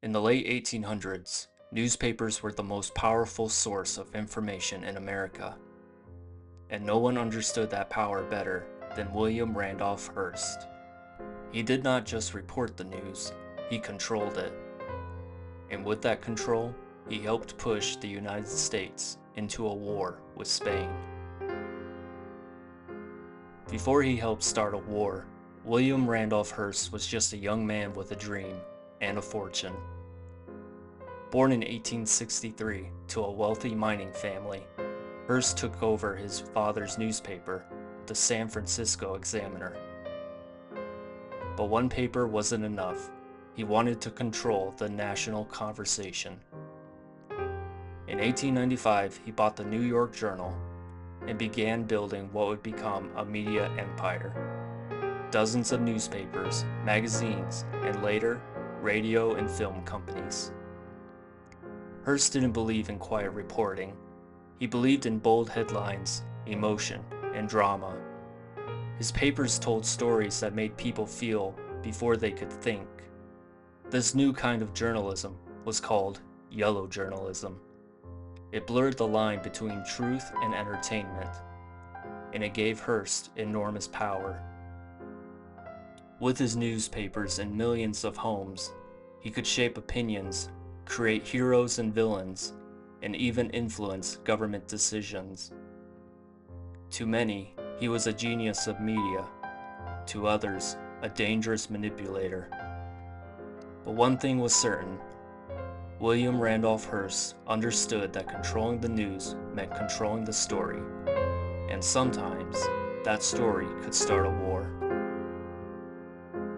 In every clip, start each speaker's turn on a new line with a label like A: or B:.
A: In the late 1800s, newspapers were the most powerful source of information in America, and no one understood that power better than William Randolph Hearst. He did not just report the news, he controlled it. And with that control, he helped push the United States into a war with Spain. Before he helped start a war, William Randolph Hearst was just a young man with a dream and a fortune. Born in 1863 to a wealthy mining family, Hearst took over his father's newspaper, the San Francisco Examiner. But one paper wasn't enough. He wanted to control the national conversation. In 1895, he bought the New York Journal and began building what would become a media empire. Dozens of newspapers, magazines, and later, radio and film companies. Hearst didn't believe in quiet reporting. He believed in bold headlines, emotion, and drama. His papers told stories that made people feel before they could think. This new kind of journalism was called yellow journalism. It blurred the line between truth and entertainment, and it gave Hearst enormous power. With his newspapers in millions of homes, he could shape opinions, create heroes and villains, and even influence government decisions. To many, he was a genius of media. To others, a dangerous manipulator. But one thing was certain. William Randolph Hearst understood that controlling the news meant controlling the story, and sometimes that story could start a war.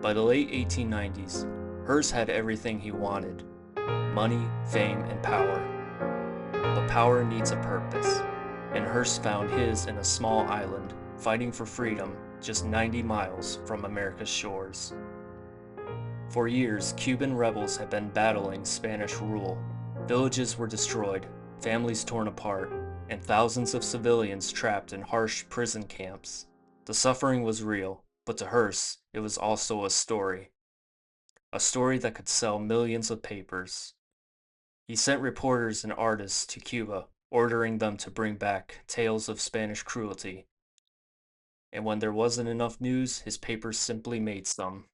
A: By the late 1890s, Hearst had everything he wanted: money, fame, and power. But power needs a purpose, and Hearst found his in a small island, fighting for freedom just 90 miles from America's shores. For years, Cuban rebels had been battling Spanish rule. Villages were destroyed, families torn apart, and thousands of civilians trapped in harsh prison camps. The suffering was real, but to Hearst, it was also a story. A story that could sell millions of papers. He sent reporters and artists to Cuba, ordering them to bring back tales of Spanish cruelty. And when there wasn't enough news, his papers simply made some.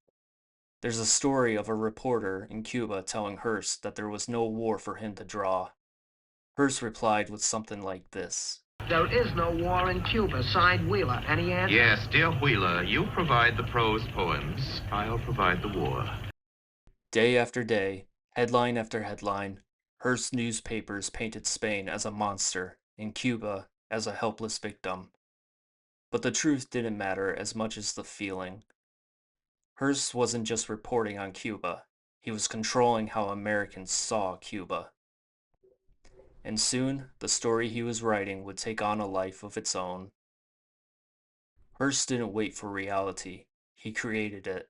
A: There's a story of a reporter in Cuba telling Hearst that there was no war for him to draw. Hearst replied with something like this.
B: There is no war in Cuba. Signed, Wheeler. Any answer?
C: Yes, dear Wheeler, you provide the prose poems. I'll provide the war.
A: Day after day, headline after headline, Hearst's newspapers painted Spain as a monster and Cuba as a helpless victim. But the truth didn't matter as much as the feeling. Hearst wasn't just reporting on Cuba, he was controlling how Americans saw Cuba. And soon, the story he was writing would take on a life of its own. Hearst didn't wait for reality, he created it.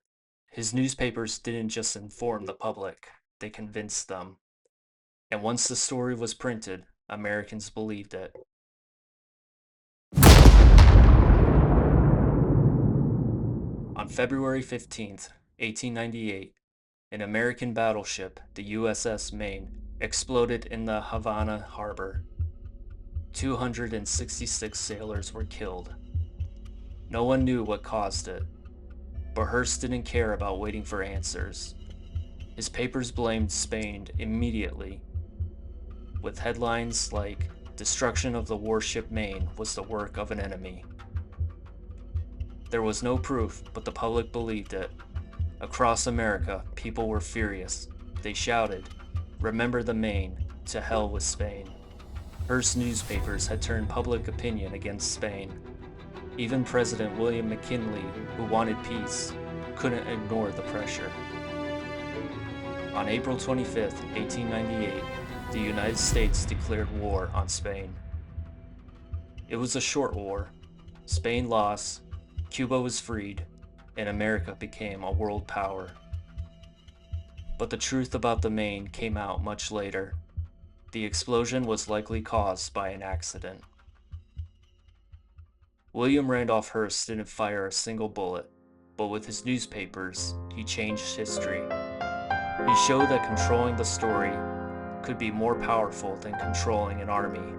A: His newspapers didn't just inform the public, they convinced them. And once the story was printed, Americans believed it. On February 15th, 1898, an American battleship, the USS Maine, exploded in the Havana harbor. 266 sailors were killed. No one knew what caused it, but Hearst didn't care about waiting for answers. His papers blamed Spain immediately, with headlines like, "Destruction of the warship Maine was the work of an enemy." There was no proof, but the public believed it. Across America, people were furious. They shouted, "Remember the Maine, to hell with Spain." Hearst's newspapers had turned public opinion against Spain. Even President William McKinley, who wanted peace, couldn't ignore the pressure. On April 25th, 1898, the United States declared war on Spain. It was a short war. Spain lost, Cuba was freed, and America became a world power. But the truth about the Maine came out much later. The explosion was likely caused by an accident. William Randolph Hearst didn't fire a single bullet, but with his newspapers, he changed history. He showed that controlling the story could be more powerful than controlling an army.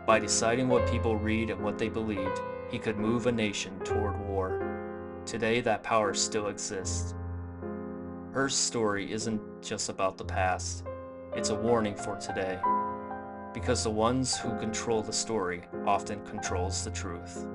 A: By deciding what people read and what they believed, he could move a nation toward war. Today, that power still exists. Hearst's story isn't just about the past, it's a warning for today, because the ones who control the story often controls the truth.